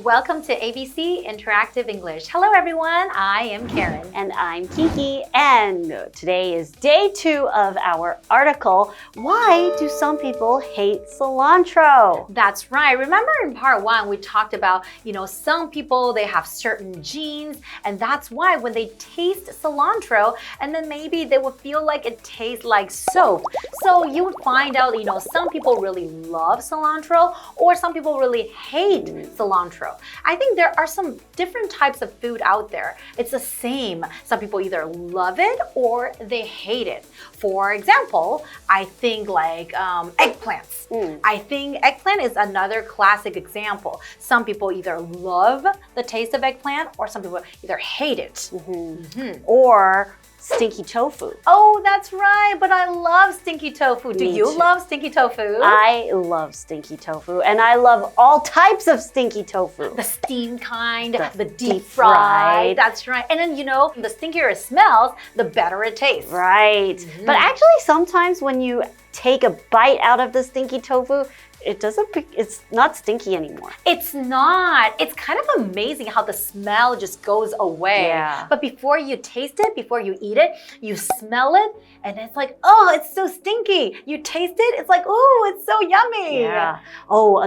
Welcome to ABC Interactive English. Hello everyone, I am Karen. And I'm Kiki, and today is day 2 of our article, Why Do Some People Hate Cilantro? That's right. Remember in part 1, we talked about, some people, they have certain genes, and that's why when they taste cilantro, and then maybe they will feel like it tastes like soap. So you would find out, some people really love cilantro, or some people really hate cilantro. I think there are some different types of food out there. It's the same. Some people either love it or they hate it. For example, I think like eggplants. I think eggplant is another classic example. Some people either love the taste of eggplant or some people either hate it. Or stinky tofu. Oh, that's right. But I love stinky tofu. Do you love stinky tofu? I love stinky tofu, and I love all types of stinky tofu. The steamed kind, the deep fried. That's right. And then, the stinkier it smells, the better it tastes. Right. But actually, sometimes when you take a bite out of the stinky tofu, it's not stinky anymore. It's not. It's kind of amazing how the smell just goes away. Yeah. But before you taste it, before you eat it, you smell it and it's like, oh, it's so stinky. You taste it, it's like, oh, it's so yummy. Yeah. Oh,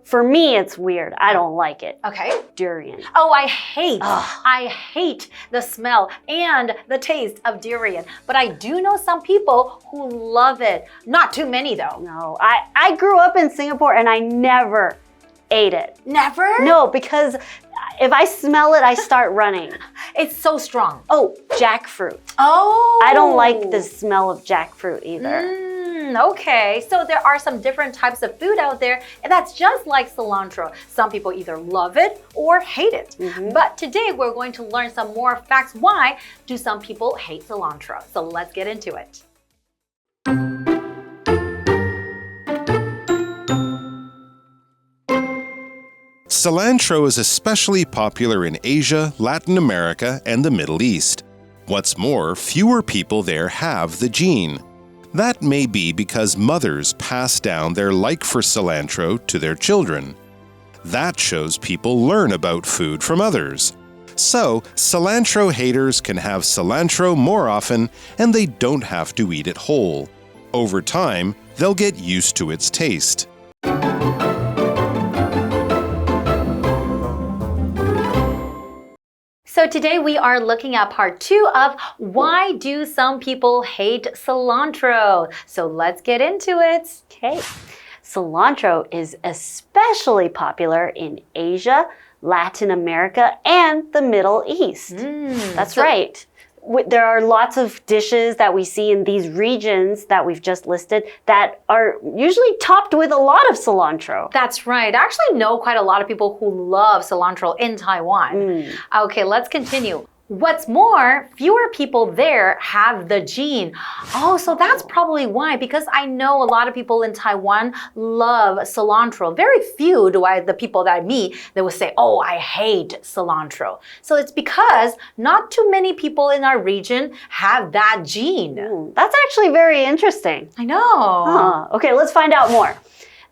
for me, it's weird. I don't like it. Okay. Durian. Oh, I hate the smell and the taste of durian. But I do know some people who love it. Not too many though. No, I grew up in Singapore and I never ate it. Never? No, because if I smell it, I start running. It's so strong. Oh, jackfruit. Oh. I don't like the smell of jackfruit either. Okay, so there are some different types of food out there, and that's just like cilantro. Some people either love it or hate it. But today we're going to learn some more facts. Why do some people hate cilantro? So let's get into it. Cilantro is especially popular in Asia, Latin America, and the Middle East. What's more, fewer people there have the gene. That may be because mothers pass down their like for cilantro to their children. That shows people learn about food from others. So, cilantro haters can have cilantro more often and they don't have to eat it whole. Over time, they'll get used to its taste. So today we are looking at part 2 of Why Do Some People Hate Cilantro? So let's get into it. Okay. Cilantro is especially popular in Asia, Latin America, and the Middle East. That's right. There are lots of dishes that we see in these regions that we've just listed that are usually topped with a lot of cilantro. That's right. I actually know quite a lot of people who love cilantro in Taiwan. Okay, let's continue. What's more, fewer people there have the gene. Oh, so that's probably why, because I know a lot of people in Taiwan love cilantro. Very few the people that I meet, they will say, oh, I hate cilantro. So it's because not too many people in our region have that gene. That's actually very interesting. I know. Okay, let's find out more.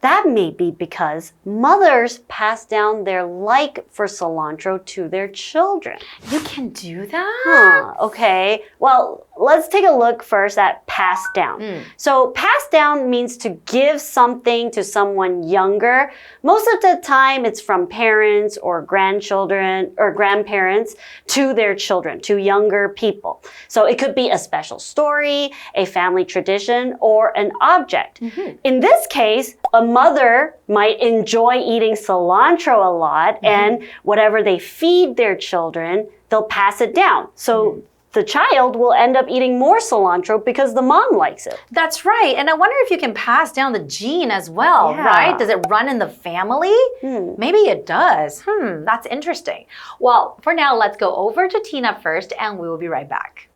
That may be because mothers pass down their like for cilantro to their children. You can do that? Okay. Well, let's take a look first at pass down. So pass down means to give something to someone younger. Most of the time, it's from parents or grandchildren or grandparents to their children, to younger people. So it could be a special story, a family tradition, or an object. In this case, a mother might enjoy eating cilantro a lot, and whatever they feed their children, they'll pass it down. So the child will end up eating more cilantro because the mom likes it. That's right. And I wonder if you can pass down the gene as well, right? Does it run in the family? Maybe it does. That's interesting. Well, for now, let's go over to Tina first, and we will be right back.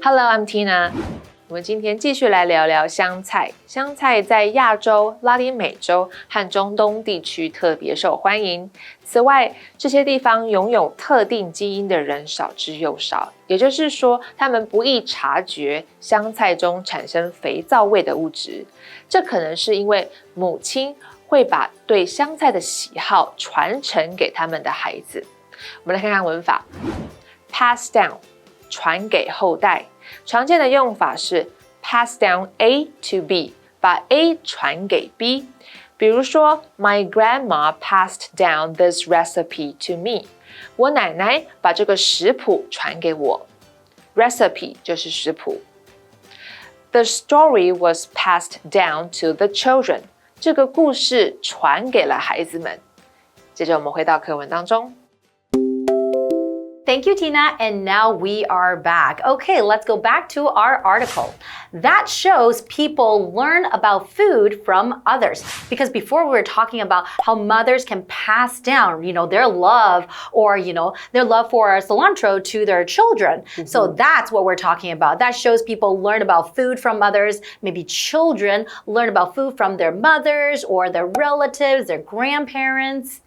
Hello, I'm Tina. 我们今天继续来聊聊香菜。香菜在亚洲、拉丁美洲和中东地区特别受欢迎。此外，这些地方拥有特定基因的人少之又少，也就是说，他们不易察觉香菜中产生肥皂味的物质。这可能是因为母亲会把对香菜的喜好传承给他们的孩子。我们来看看文法 ，pass down 传给后代，常见的用法是 pass down A to B， 把 A 传给 B。比如说 ，My grandma passed down this recipe to me。我奶奶把这个食谱传给我。Recipe 就是食谱。The story was passed down to the children。这个故事传给了孩子们。接着我们回到课文当中。Thank you, Tina. And now we are back. Okay, let's go back to our article. That shows people learn about food from others. Because before we were talking about how mothers can pass down, their love or, their love for cilantro to their children. So that's what we're talking about. That shows people learn about food from others. Maybe children learn about food from their mothers or their relatives, their grandparents.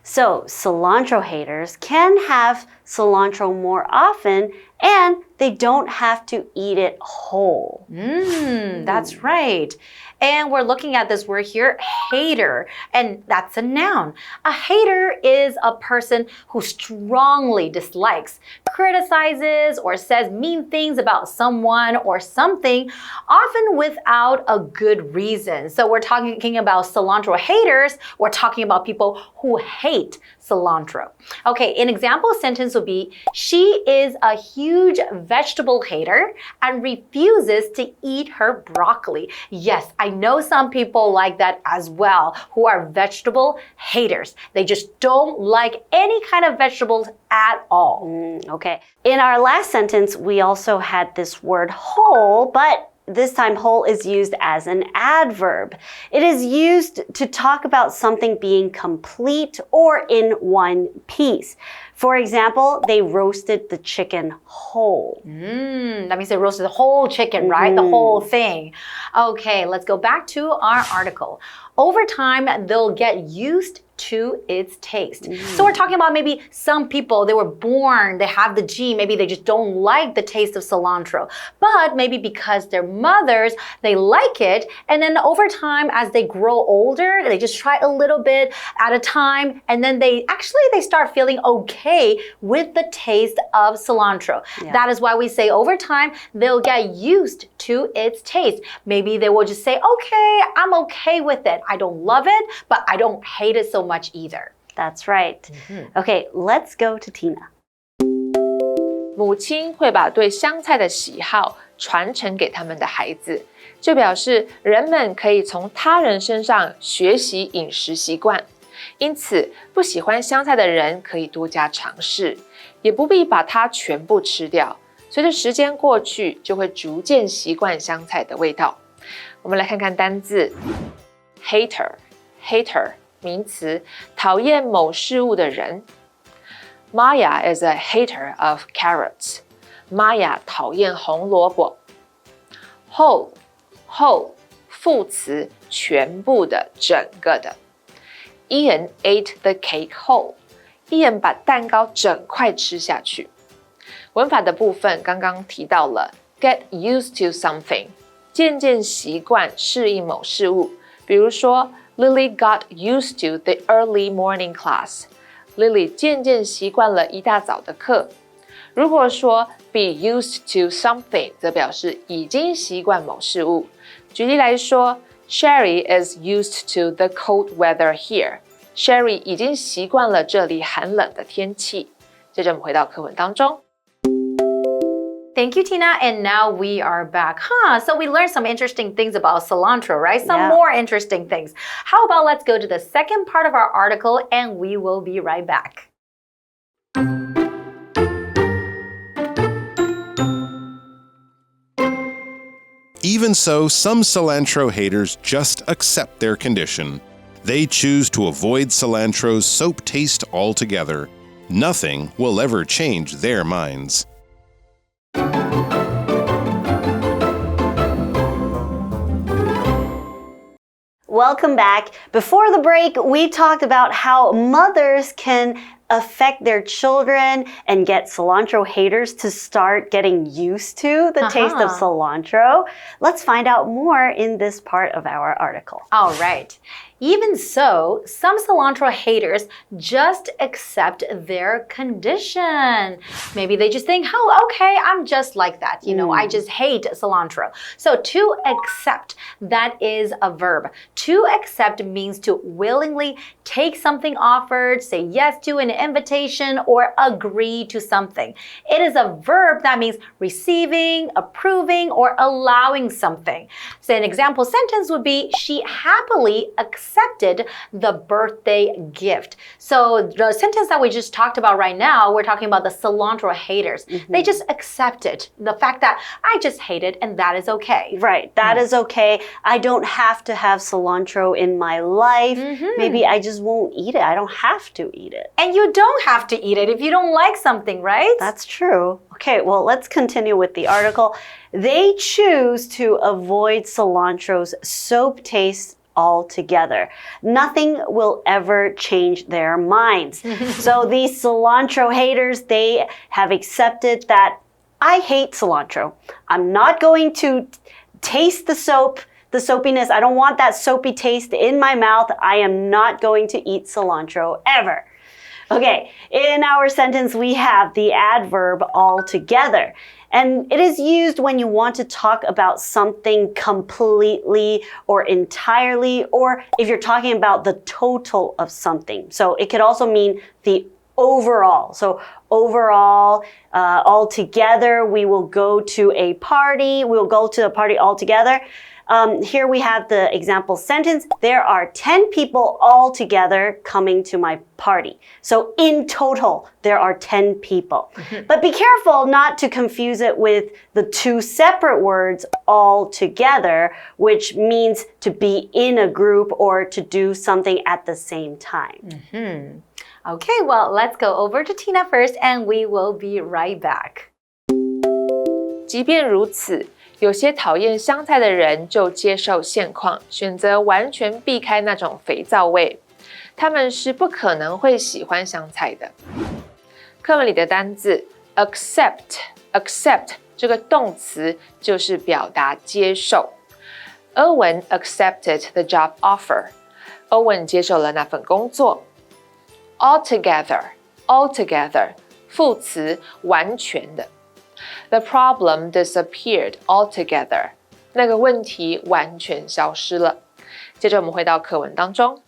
So, cilantro haters can have cilantro more often and they don't have to eat it whole. That's right. And we're looking at this word here, hater, and that's a noun. A hater is a person who strongly dislikes, criticizes, or says mean things about someone or something, often without a good reason. So we're talking about cilantro haters. We're talking about people who hate cilantro. Okay, an example sentence would be, she is a huge vegetable hater and refuses to eat her broccoli. Yes, I know some people like that as well, who are vegetable haters. They just don't like any kind of vegetables at all. Okay. In our last sentence, we also had this word whole, but this time whole is used as an adverb. It is used to talk about something being complete or in one piece. For example, they roasted the chicken whole. That means they roasted the whole chicken, right? The whole thing. Okay, let's go back to our article. Over time, they'll get used to its taste. So we're talking about maybe some people, they were born, they have the gene, maybe they just don't like the taste of cilantro. But maybe because their mothers, they like it, and then over time, as they grow older, they just try a little bit at a time, and then they start feeling okay with the taste of cilantro. That is why we say over time, they'll get used to its taste. Maybe they will just say, okay, I'm okay with it. I don't love it, but I don't hate it so much either. That's right. Okay, let's go to Tina. 母亲会把对香菜的喜好传承给他们的孩子，就表示人们可以从他人身上学习饮食习惯。因此，不喜欢香菜的人可以多加尝试，也不必把它全部吃掉。随着时间过去，就会逐渐习惯香菜的味道。我们来看看单字 hater 名词，讨厌某事物的人。Maya is a hater of carrots. Maya 讨厌红萝卜。Whole 副词，全部的，整个的。Ian ate the cake whole. Ian 把蛋糕整块吃下去。文法的部分刚刚提到了 get used to something， 渐渐习惯适应某事物。比如说 Lily got used to the early morning class. Lily 渐渐习惯了一大早的课。如果说 be used to something， 则表示已经习惯某事物。举例来说 Sherry is used to the cold weather here. Sherry 已经习惯了这里寒冷的天气。接着我们回到课文当中。Thank you, Tina. And now we are back. So we learned some interesting things about cilantro, right? Some more interesting things. How about let's go to the second part of our article and we will be right back. Even so, some cilantro haters just accept their condition. They choose to avoid cilantro's soap taste altogether. Nothing will ever change their minds. Welcome back. Before the break, we talked about how mothers can affect their children and get cilantro haters to start getting used to the taste of cilantro. Let's find out more in this part of our article. All right. Even so, some cilantro haters just accept their condition. Maybe they just think, oh, okay, I'm just like that. I just hate cilantro. So to accept, that is a verb. To accept means to willingly take something offered, say yes to an invitation, or agree to something. It is a verb that means receiving, approving, or allowing something. So an example sentence would be, she happily accepted the birthday gift. So the sentence that we just talked about right now, we're talking about the cilantro haters. They just accepted the fact that I just hate it and that is okay. Right, that is okay. I don't have to have cilantro in my life. Maybe I just won't eat it. I don't have to eat it. And you don't have to eat it if you don't like something, right? That's true. Okay, well, let's continue with the article. They choose to avoid cilantro's soap taste altogether. Nothing will ever change their minds. So these cilantro haters, they have accepted that I hate cilantro. I'm not going to taste the soapiness. I don't want that soapy taste in my mouth. I am not going to eat cilantro ever. Okay, in our sentence, we have the adverb altogether. And it is used when you want to talk about something completely or entirely, or if you're talking about the total of something. So it could also mean the overall. So overall, altogether, we will go to a party. We will go to a party altogether. Here we have the example sentence. There are 10 people all together coming to my party. So in total, there are 10 people. But be careful not to confuse it with the two separate words all together, which means to be in a group or to do something at the same time. Okay, well, let's go over to Tina first and we will be right back. 即便如此，有些讨厌香菜的人就接受现况，选择完全避开那种肥皂味。他们是不可能会喜欢香菜的。课文里的单字 accept 这个动词就是表达接受。Owen accepted the job offer. Owen 接受了那份工作。Altogether 副词完全的。The problem disappeared altogether. 那个问题完全消失了。接着我们回到课文当中。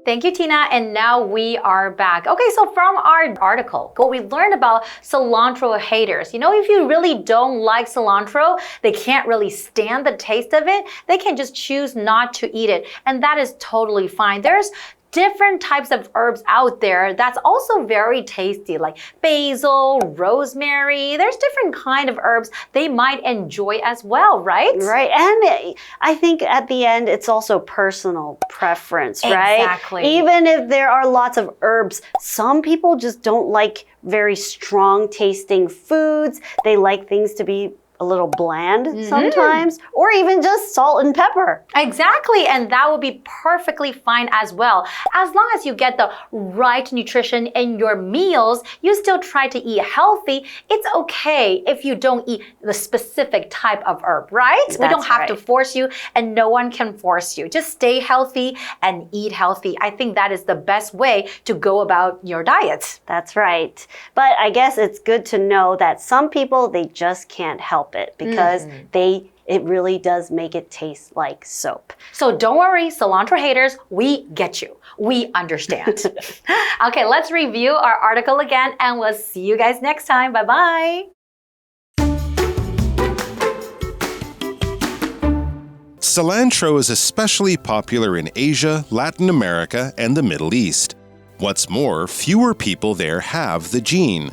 Thank you, Tina. And now we are back. Okay, so from our article, what we learned about cilantro haters. If you really don't like cilantro, they can't really stand the taste of it, they can just choose not to eat it. And that is totally fine. There's different types of herbs out there that's also very tasty, like basil, rosemary. There's different kind of herbs they might enjoy as well, right? Right, and I think at the end it's also personal preference, right? Exactly. Even if there are lots of herbs, some people just don't like very strong tasting foods. They like things to be a little bland sometimes, or even just salt and pepper. Exactly, and that would be perfectly fine as well. As long as you get the right nutrition in your meals, you still try to eat healthy, it's okay if you don't eat the specific type of herb, right? We don't have to force you, and no one can force you. Just stay healthy and eat healthy. I think that is the best way to go about your diet. That's right. But I guess it's good to know that some people, they just can't help it because it really does make it taste like soap. So don't worry, cilantro haters, we get you. We understand. Okay, let's review our article again and we'll see you guys next time. Bye-bye. Cilantro is especially popular in Asia, Latin America, and the Middle East. What's more, fewer people there have the gene.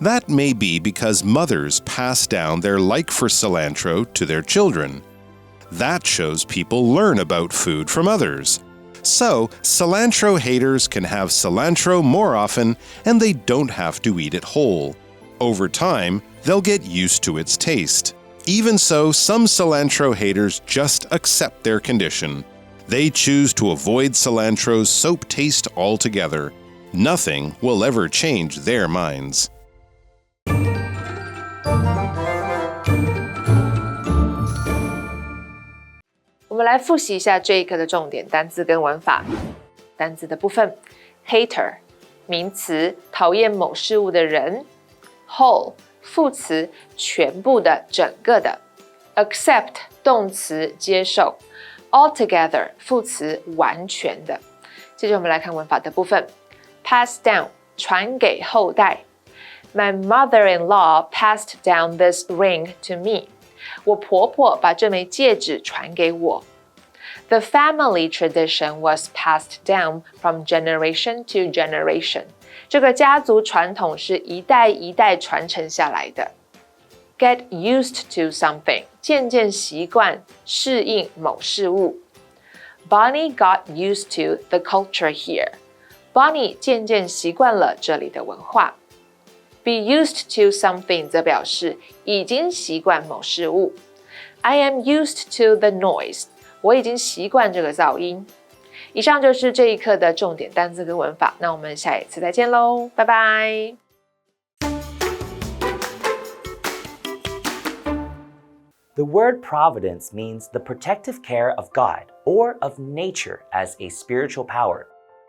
That may be because mothers pass down their like for cilantro to their children. That shows people learn about food from others. So, cilantro haters can have cilantro more often and they don't have to eat it whole. Over time, they'll get used to its taste. Even so, some cilantro haters just accept their condition. They choose to avoid cilantro's soap taste altogether. Nothing will ever change their minds. 我们们来复习一下这一课的重点单字跟文法。单字的部分 ，hater 名词，讨厌某事物的人 ；whole 副词，全部的、整个的 ；accept 动词，接受 ；altogether 副词，完全的。接着我们来看文法的部分 ，pass down 传给后代。My mother-in-law passed down this ring to me. 我婆婆把这枚戒指传给我。The family tradition was passed down from generation to generation. 这个家族传统是一代一代传承下来的。Get used to something. 渐渐习惯、适应某事物。Bonnie got used to the culture here. Bonnie 渐渐习惯了这里的文化。Be used to something 则表示已经习惯某事物。I am used to the noise. 我已经习惯这个噪音。以上就是这一课的重点单字跟文法，那我们下一次再见喽，拜拜。The word providence means the protective care of God or of nature as a spiritual power.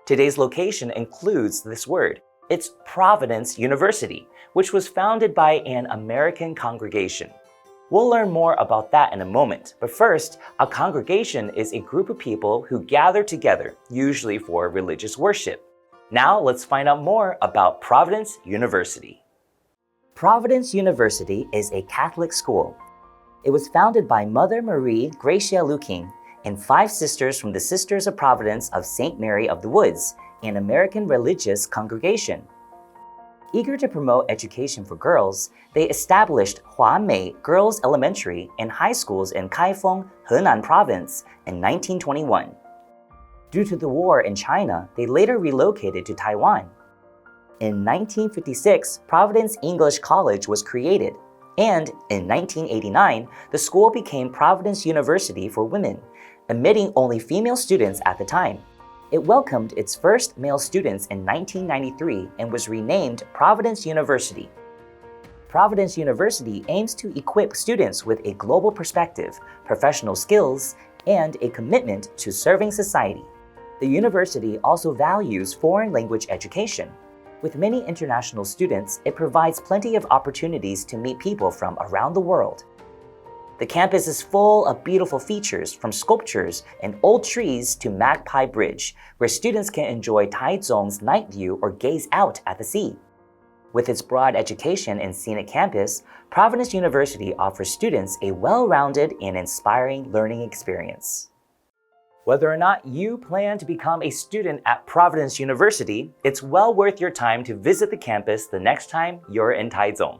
Today's location includes this word. It's Providence University, which was founded by an American congregation. We'll learn more about that in a moment, but first, a congregation is a group of people who gather together, usually for religious worship. Now let's find out more about Providence University. Providence University is a Catholic school. It was founded by Mother Marie Gracia Luking and 5 sisters from the Sisters of Providence of St. Mary of the Woods, an American religious congregation. Eager to promote education for girls, they established Huamei Girls Elementary and High Schools in Kaifeng, Henan Province in 1921. Due to the war in China, they later relocated to Taiwan. In 1956, Providence English College was created, and in 1989, the school became Providence University for Women, admitting only female students at the time. It welcomed its first male students in 1993 and was renamed Providence University. Providence University aims to equip students with a global perspective, professional skills, and a commitment to serving society. The university also values foreign language education. With many international students, it provides plenty of opportunities to meet people from around the world. The campus is full of beautiful features, from sculptures and old trees to Magpie Bridge, where students can enjoy Taizong's night view or gaze out at the sea. With its broad education and scenic campus, Providence University offers students a well-rounded and inspiring learning experience. Whether or not you plan to become a student at Providence University, it's well worth your time to visit the campus the next time you're in Taizong.